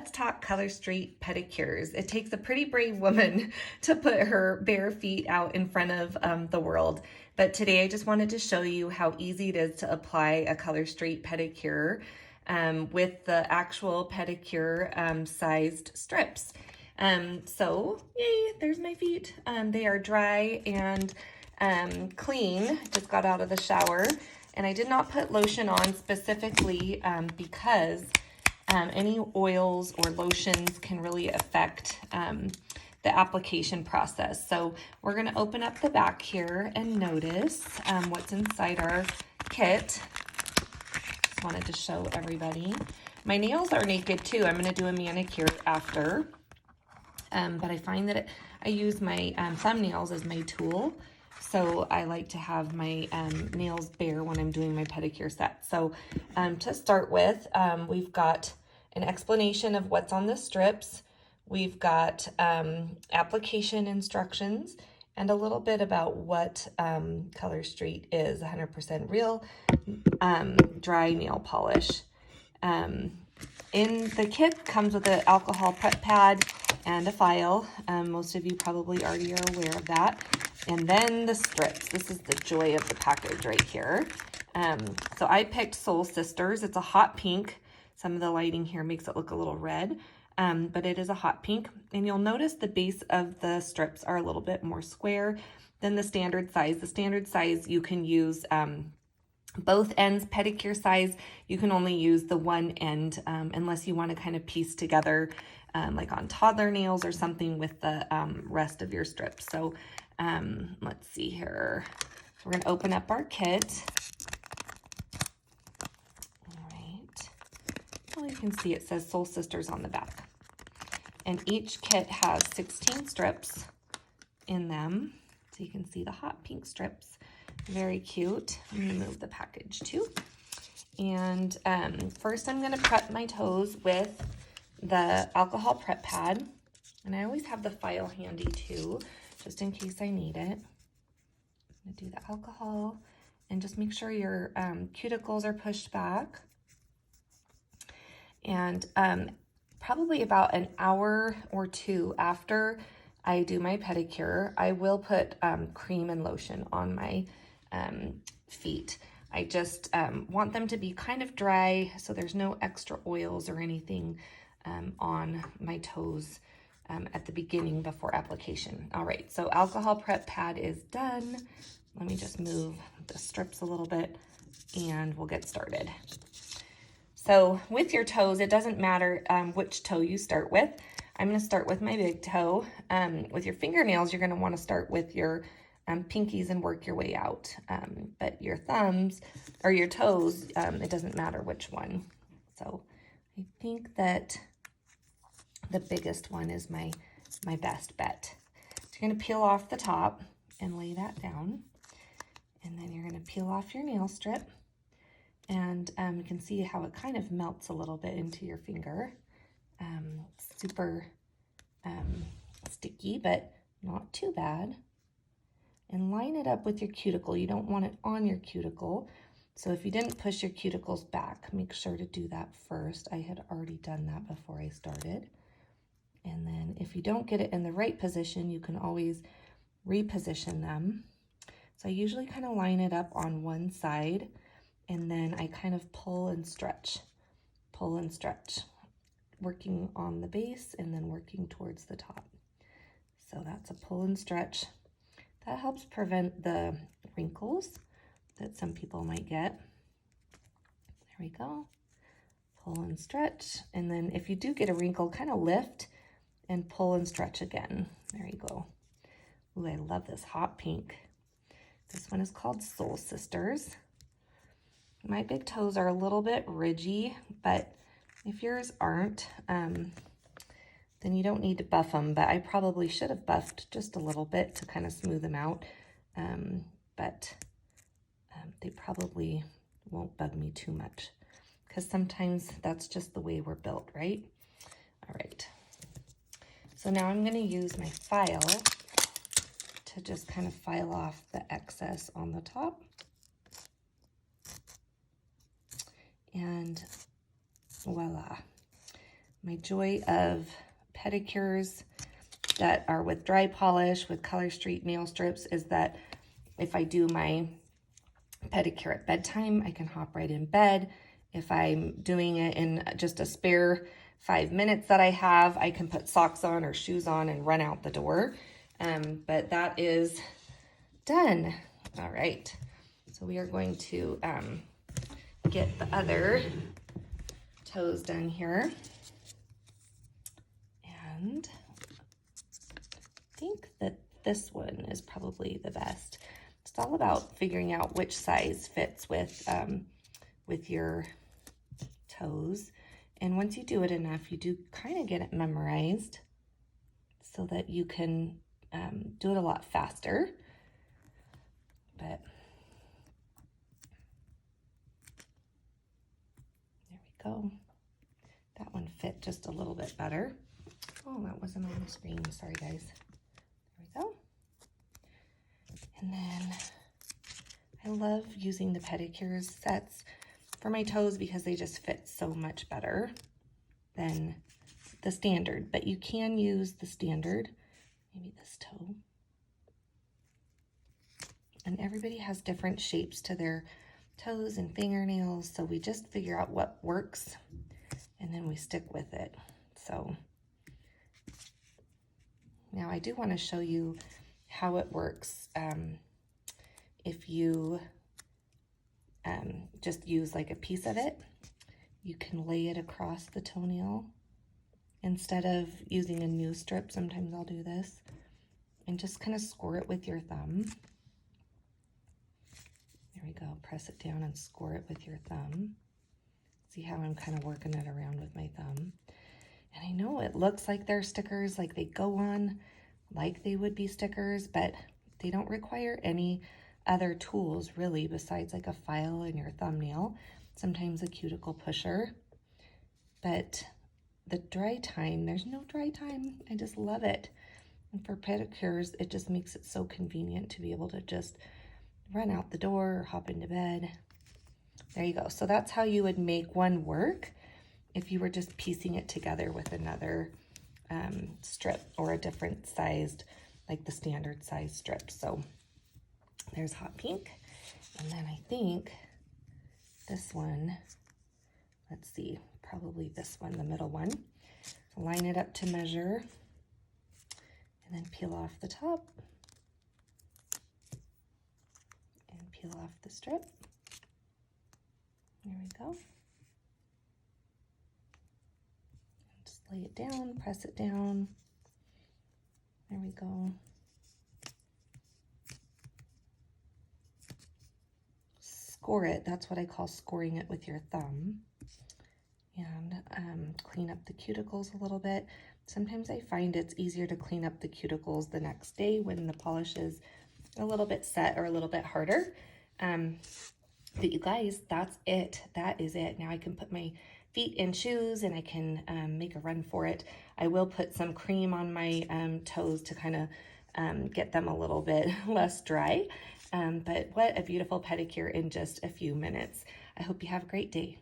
Let's talk Color Street pedicures. It takes a pretty brave woman to put her bare feet out in front of the world. But today I just wanted to show you how easy it is to apply a Color Street pedicure with the actual pedicure sized strips. So yay, there's my feet. They are dry and clean, just got out of the shower. And I did not put lotion on specifically because any oils or lotions can really affect the application process. So we're gonna open up the back here and notice what's inside our kit. Just wanted to show everybody. My nails are naked too. I'm gonna do a manicure after. But I find that I use my thumbnails as my tool. So I like to have my nails bare when I'm doing my pedicure set. So to start with, we've got an explanation of what's on the strips. We've got application instructions and a little bit about what Color Street is, 100% real dry nail polish. In the kit comes with an alcohol prep pad and a file. Most of you probably already are aware of that. And then the strips. This is the joy of the package right here. So I picked Soul Sisters. It's a hot pink. Some of the lighting here makes it look a little red, but it is a hot pink. And you'll notice the base of the strips are a little bit more square than the standard size. The standard size, you can use both ends. Pedicure size, you can only use the one end unless you want to kind of piece together like on toddler nails or something with the rest of your strips. So let's see here. So we're going to open up our kit. Well, you can see it says Soul Sisters on the back. And each kit has 16 strips in them. So you can see the hot pink strips. Very cute. I'm going to move the package too. And first I'm going to prep my toes with the alcohol prep pad. And I always have the file handy too, just in case I need it. I'm going to do the alcohol and just make sure your cuticles are pushed back. And probably about an hour or two after I do my pedicure, I will put cream and lotion on my feet. I just want them to be kind of dry so there's no extra oils or anything on my toes at the beginning before application. All right, so alcohol prep pad is done. Let me just move the strips a little bit and we'll get started. So with your toes, it doesn't matter which toe you start with. I'm going to start with my big toe. With your fingernails, you're going to want to start with your pinkies and work your way out. But your thumbs or your toes, it doesn't matter which one. So I think that the biggest one is my best bet. So you're going to peel off the top and lay that down. And then you're going to peel off your nail strip. And you can see how it kind of melts a little bit into your finger. Super sticky, but not too bad. And line it up with your cuticle. You don't want it on your cuticle. So if you didn't push your cuticles back, make sure to do that first. I had already done that before I started. And then if you don't get it in the right position, you can always reposition them. So I usually kind of line it up on one side. And then I kind of pull and stretch, working on the base and then working towards the top. So that's a pull and stretch. That helps prevent the wrinkles that some people might get. There we go. Pull and stretch. And then if you do get a wrinkle, kind of lift and pull and stretch again. There you go. Ooh, I love this hot pink. This one is called Soul Sisters. My big toes are a little bit ridgy, but if yours aren't, then you don't need to buff them, but I probably should have buffed just a little bit to kind of smooth them out, but they probably won't bug me too much because sometimes that's just the way we're built, right? All right, so now I'm going to use my file to just kind of file off the excess on the top. And voila. My joy of pedicures that are with dry polish, with Color Street nail strips, is that if I do my pedicure at bedtime, I can hop right in bed. If I'm doing it in just a spare 5 minutes that I have, I can put socks on or shoes on and run out the door. But that is done. All right, so we are going to get the other toes done here. And I think that this one is probably the best. It's all about figuring out which size fits with your toes. And once you do it enough, you do kind of get it memorized so that you can do it a lot faster. But there we go. That one fit just a little bit better. Oh, that wasn't on the screen. Sorry, guys. There we go. And then I love using the pedicure sets for my toes because they just fit so much better than the standard. But you can use the standard, maybe this toe. And everybody has different shapes to their toes and fingernails, so we just figure out what works and then we stick with it. So now I do want to show you how it works if you just use like a piece of it. You can lay it across the toenail instead of using a new strip. Sometimes I'll do this and just kind of score it with your thumb. There we go. Press it down and score it with your thumb. See how I'm kind of working it around with my thumb. And I know it looks like they're stickers, like they go on like they would be stickers, but they don't require any other tools really besides like a file and your thumbnail, sometimes a cuticle pusher. But the dry time, there's no dry time. I just love it. And for pedicures, it just makes it so convenient to be able to just run out the door or hop into bed. There you go. So that's how you would make one work if you were just piecing it together with another strip or a different sized, like the standard size strip. So there's hot pink. And then I think this one, let's see, probably this one, the middle one. Line it up to measure and then peel off the top and peel off the strip. There we go. Just lay it down, press it down. There we go. Score it, that's what I call scoring it with your thumb. And clean up the cuticles a little bit. Sometimes I find it's easier to clean up the cuticles the next day when the polish is a little bit set or a little bit harder. But you guys, that's it. That is it. Now I can put my feet in shoes and I can make a run for it. I will put some cream on my toes to kind of get them a little bit less dry. But what a beautiful pedicure in just a few minutes. I hope you have a great day.